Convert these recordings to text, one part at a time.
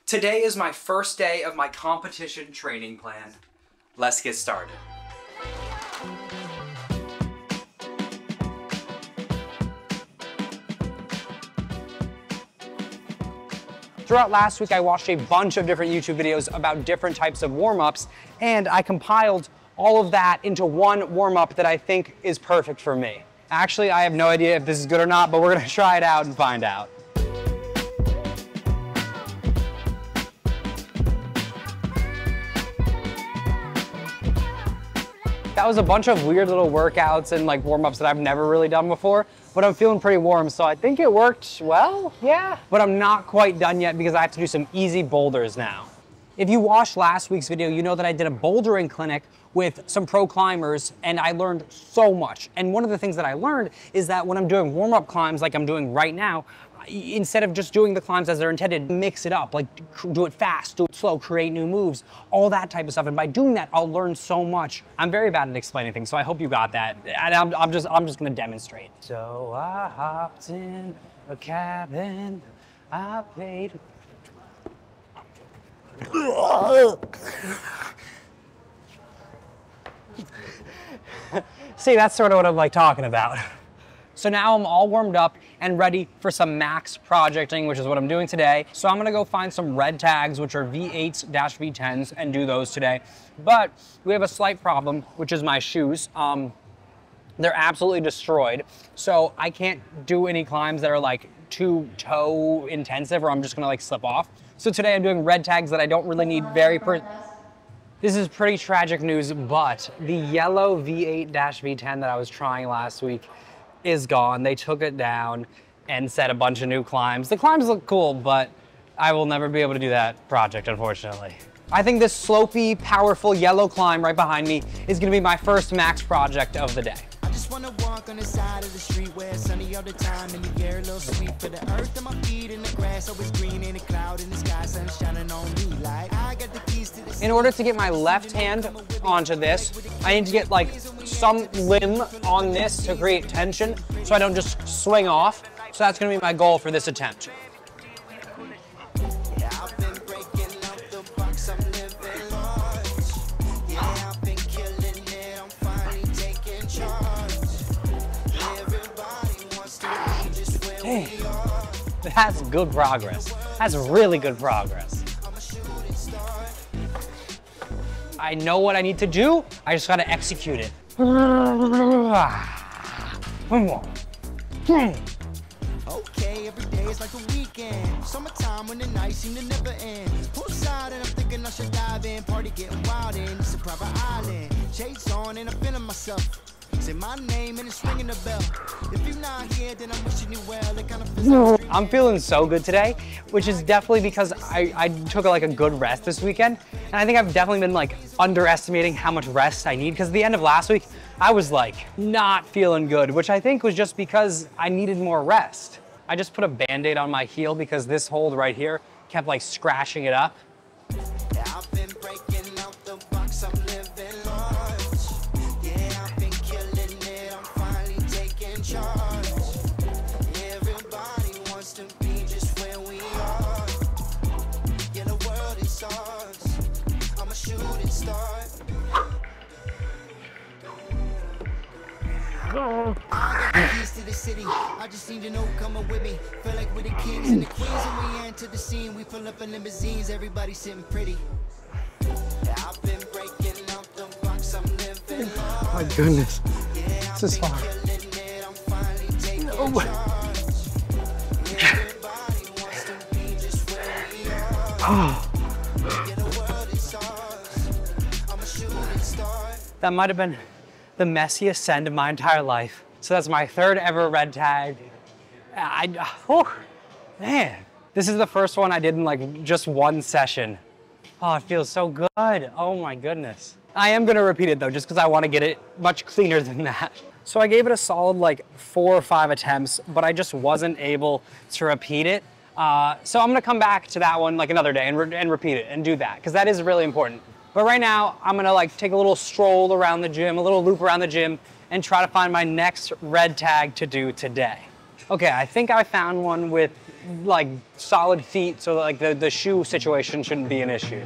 Today is my first day of my competition training plan. Let's get started. Throughout last week, I watched a bunch of different YouTube videos about different types of warm-ups, and I compiled all of that into one warm-up that I think is perfect for me. Actually, I have no idea if this is good or not, but we're gonna try it out and find out. That was a bunch of weird little workouts and like warm-ups that I've never really done before, but I'm feeling pretty warm, so I think it worked well, yeah. But I'm not quite done yet because I have to do some easy boulders now. If you watched last week's video, you know that I did a bouldering clinic with some pro climbers and I learned so much. And one of the things that I learned is that when I'm doing warm-up climbs like I'm doing right now, instead of just doing the climbs as they're intended, mix it up, like do it fast, do it slow, create new moves, all that type of stuff. And by doing that, I'll learn so much. I'm very bad at explaining things, so I hope you got that. And I'm just gonna demonstrate. So I hopped in a cabin, I paid. See, that's sort of what I'm like talking about. So now I'm all warmed up and ready for some max projecting, which is what I'm doing today. So I'm gonna go find some red tags, which are V8s-V10s, and do those today. But we have a slight problem, which is my shoes. They're absolutely destroyed. So I can't do any climbs that are like too toe intensive or I'm just gonna like slip off. So today I'm doing red tags that I don't really need This is pretty tragic news, but the yellow V8-V10 that I was trying last week is gone. They took it down and set a bunch of new climbs. The climbs look cool, but I will never be able to do that project, unfortunately. I think this slopey, powerful yellow climb right behind me is gonna be my first max project of the day. I just wanna walk on the side of the street where it's sunny all the time and the air a little sweet for the earth and my feet in the grass, always green in the cloud in the sky, sun shining on me like I got the keys to the. In order to get my left hand onto this, I need to get like some limb on this to create tension so I don't just swing off. So that's gonna be my goal for this attempt. Hey, that's good progress. That's really good progress. I know what I need to do. I just gotta execute it. Okay, every day is like a weekend. Summertime when the nights seem to never end. Poolside and I'm thinking I should dive in. Party getting wild in. It's a private island. Shades on and I'm feeling myself. Say my name and it's ringing a bell. If you're not here, then I'm wishing you well. It kind of feels like I'm feeling so good today, which is definitely because I took like a good rest this weekend. And I think I've definitely been like underestimating how much rest I need, because at the end of last week, I was like not feeling good, which I think was just because I needed more rest. I just put a Band-Aid on my heel because this hold right here kept like scratching it up. I've been breaking out the box, I'm living large. Yeah, I've been killing it, I'm finally taking charge. Everybody wants to be just where we are. Yeah, the world is ours. I'm a shooting star. I got the keys to the city. I just need to know, coming with me. Feel like we're the kings and the queens, and we enter the scene. We fill up in limousines, everybody sitting pretty. I've been breaking out the box, I'm living large. Oh my goodness, this is hard. Oh my. That might have been the messiest send of my entire life. So that's my third ever red tag. Man, this is the first one I did in like just one session. Oh, it feels so good. Oh my goodness. I am gonna repeat it though, just because I want to get it much cleaner than that. So I gave it a solid like 4 or 5 attempts, but I just wasn't able to repeat it. So I'm gonna come back to that one like another day and repeat it and do that, because that is really important. But right now, I'm gonna like take a little stroll around the gym, a little loop around the gym, and try to find my next red tag to do today. Okay, I think I found one with like solid feet, so like the shoe situation shouldn't be an issue.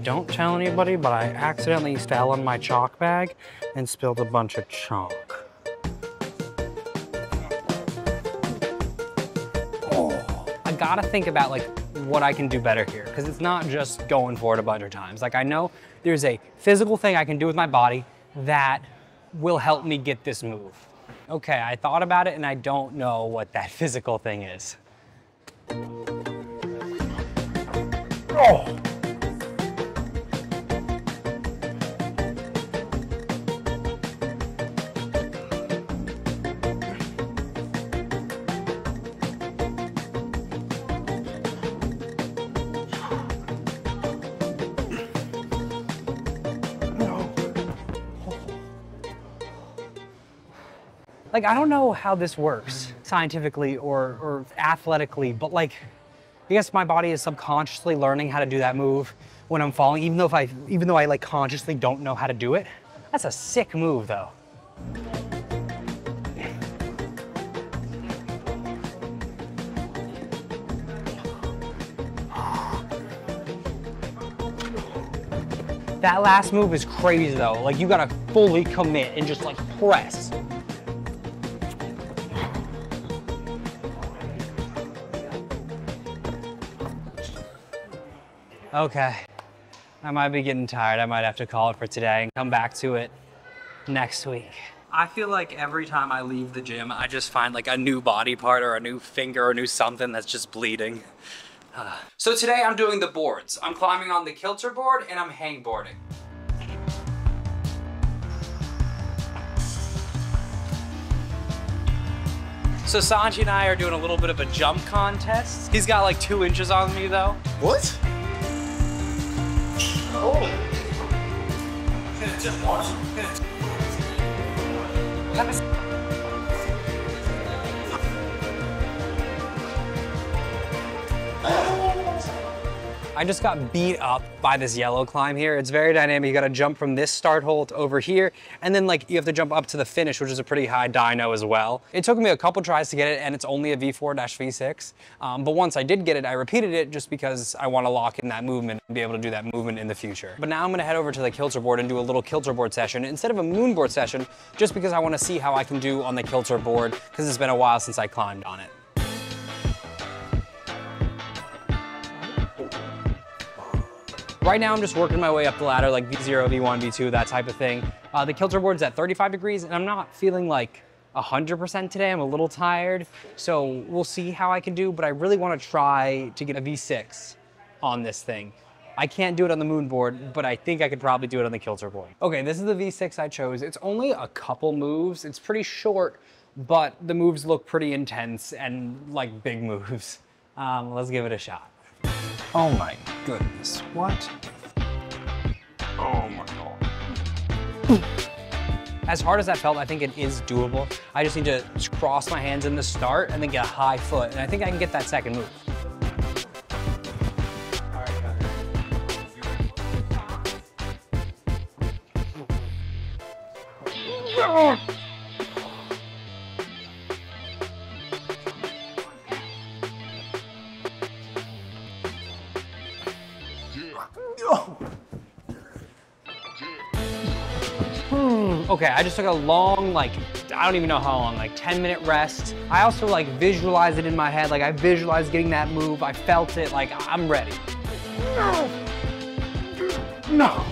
Don't tell anybody, but I accidentally fell on my chalk bag and spilled a bunch of chalk. Oh, I gotta think about like what I can do better here, because it's not just going for it a bunch of times. Like I know there's a physical thing I can do with my body that will help me get this move. Okay, I thought about it and I don't know what that physical thing is. Oh. Like, I don't know how this works scientifically or athletically, but like, I guess my body is subconsciously learning how to do that move when I'm falling, even though I like consciously don't know how to do it. That's a sick move though. That last move is crazy though. Like you gotta fully commit and just like press. Okay, I might be getting tired. I might have to call it for today and come back to it next week. I feel like every time I leave the gym, I just find like a new body part or a new finger or a new something that's just bleeding. So today I'm doing the boards. I'm climbing on the Kilter board and I'm hangboarding. So Sanji and I are doing a little bit of a jump contest. He's got like 2 inches on me though. What? Oh. Just watch. I just got beat up by this yellow climb here. It's very dynamic. You gotta jump from this start hole to over here, and then like you have to jump up to the finish, which is a pretty high dyno as well. It took me a couple tries to get it, and it's only a V4-V6. But once I did get it, I repeated it just because I wanna lock in that movement and be able to do that movement in the future. But now I'm gonna head over to the Kilter board and do a little Kilter board session instead of a moonboard session, just because I wanna see how I can do on the Kilter board, because it's been a while since I climbed on it. Right now, I'm just working my way up the ladder, like V0, V1, V2, that type of thing. The Kilter board's at 35 degrees, and I'm not feeling like 100% today. I'm a little tired, so we'll see how I can do, but I really want to try to get a V6 on this thing. I can't do it on the moon board, but I think I could probably do it on the Kilter board. Okay, this is the V6 I chose. It's only a couple moves. It's pretty short, but the moves look pretty intense and like big moves. Let's give it a shot. Oh my goodness, what? Oh my God. As hard as that felt, I think it is doable. I just need to cross my hands in the start and then get a high foot, and I think I can get that second move. Okay, I just took a long, like, I don't even know how long, like 10-minute rest. I also like visualized it in my head, like I visualized getting that move, I felt it, like I'm ready. No. No.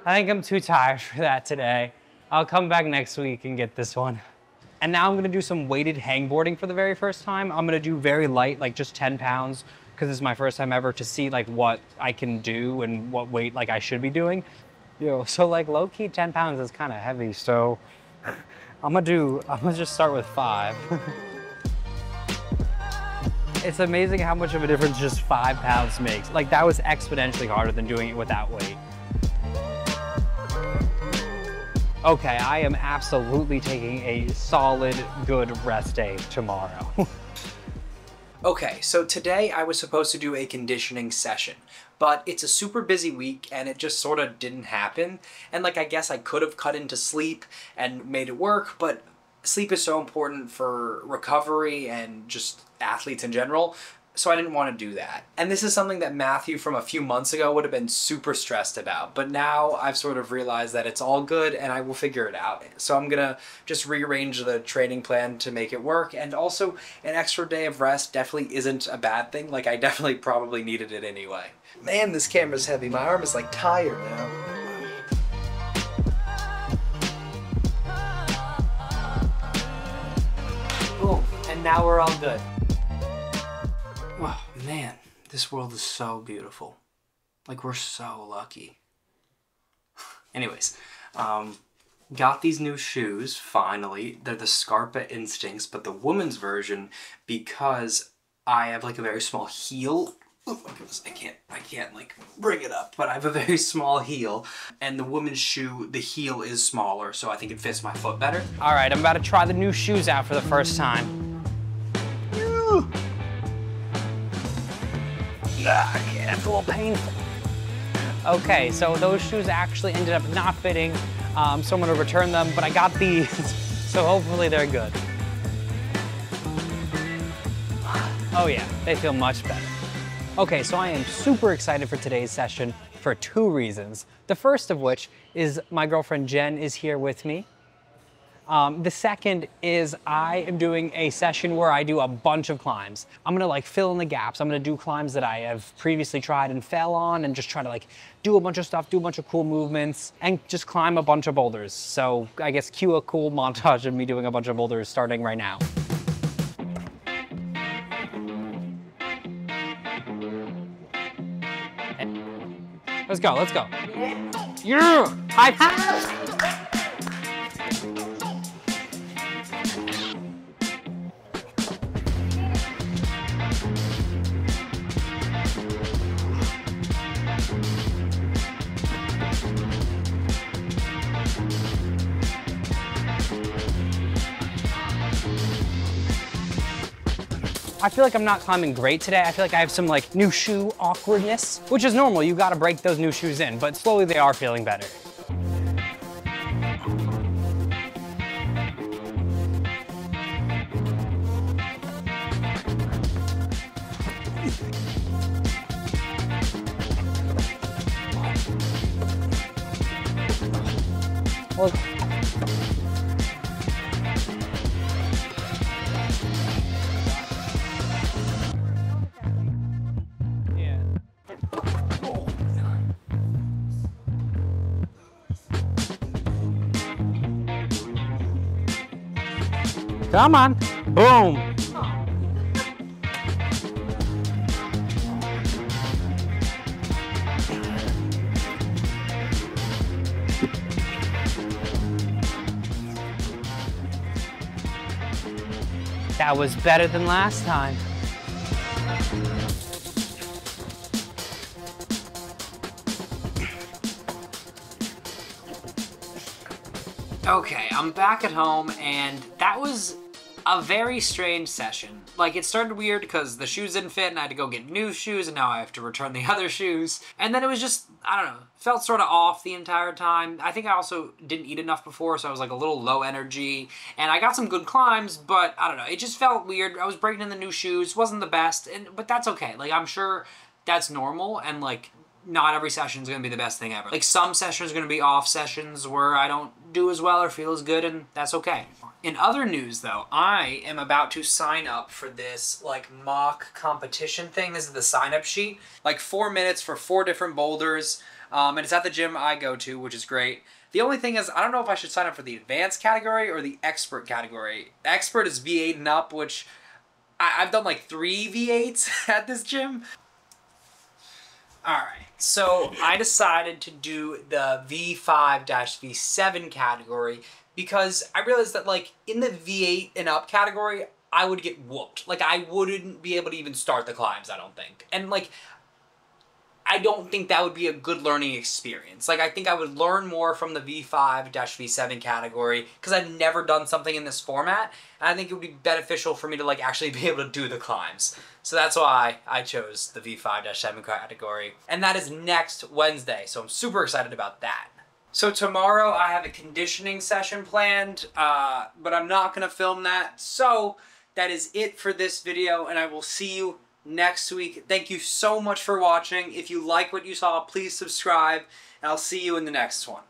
I think I'm too tired for that today. I'll come back next week and get this one. And now I'm gonna do some weighted hangboarding for the very first time. I'm gonna do very light, like just 10 pounds, because this is my first time ever to see like what I can do and what weight like I should be doing. So like low key 10 pounds is kind of heavy. So I'm gonna just start with 5. It's amazing how much of a difference just 5 pounds makes. Like that was exponentially harder than doing it without weight. Okay, I am absolutely taking a solid, good rest day tomorrow. Okay, so today I was supposed to do a conditioning session, but it's a super busy week and it just sort of didn't happen. And like, I guess I could have cut into sleep and made it work, but sleep is so important for recovery and just athletes in general. So I didn't want to do that. And this is something that Matthew from a few months ago would have been super stressed about. But now I've sort of realized that it's all good and I will figure it out. So I'm gonna just rearrange the training plan to make it work. And also an extra day of rest definitely isn't a bad thing. Like, I definitely probably needed it anyway. Man, this camera's heavy. My arm is like tired now. Boom, and now we're all good. Oh, man, this world is so beautiful. Like, we're so lucky. Anyways, got these new shoes, finally. They're the Scarpa Instincts, but the woman's version, because I have like a very small heel. Oh my goodness, I can't like bring it up, but I have a very small heel, and the woman's shoe, the heel is smaller, so I think it fits my foot better. All right, I'm about to try the new shoes out for the first time. It's a little painful. Okay, so those shoes actually ended up not fitting, so I'm gonna return them, but I got these, so hopefully they're good. Oh yeah, they feel much better. Okay, so I am super excited for today's session for 2 reasons. The first of which is my girlfriend Jen is here with me. The second is I am doing a session where I do a bunch of climbs. I'm gonna like fill in the gaps. I'm gonna do climbs that I have previously tried and fell on and just try to like do a bunch of stuff, do a bunch of cool movements, and just climb a bunch of boulders. So I guess cue a cool montage of me doing a bunch of boulders starting right now. Let's go, let's go. Yeah! High five! I feel like I'm not climbing great today. I feel like I have some like new shoe awkwardness, which is normal. You gotta break those new shoes in, but slowly they are feeling better. Well, come on, boom. That was better than last time. Okay, I'm back at home, and that was a very strange session. Like, it started weird because the shoes didn't fit and I had to go get new shoes, and now I have to return the other shoes. And then it was just, I don't know, felt sort of off the entire time. I think I also didn't eat enough before, so I was like a little low energy. And I got some good climbs, but I don't know, it just felt weird. I was breaking in the new shoes, wasn't the best, but that's okay. Like, I'm sure that's normal, and like, not every session is going to be the best thing ever. Like, some sessions are going to be off sessions where I don't do as well or feel as good, and that's okay. In other news, though, I am about to sign up for this, like, mock competition thing. This is the sign-up sheet. Like, 4 minutes for 4 different boulders, and it's at the gym I go to, which is great. The only thing is, I don't know if I should sign up for the advanced category or the expert category. Expert is V8 and up, which I've done, like, 3 V8s at this gym. Alright, so I decided to do the V5-V7 category because I realized that, like, in the V8 and up category, I would get whooped. Like, I wouldn't be able to even start the climbs, I don't think. And, like, I don't think that would be a good learning experience. Like, I think I would learn more from the V5-V7 category because I've never done something in this format, and I think it would be beneficial for me to like actually be able to do the climbs. So that's why I chose the V5-7 category, and that is next Wednesday, so I'm super excited about that. So tomorrow I have a conditioning session planned, but I'm not going to film that, so that is it for this video, and I will see you next week. Thank you so much for watching. If you like what you saw, please subscribe, and I'll see you in the next one.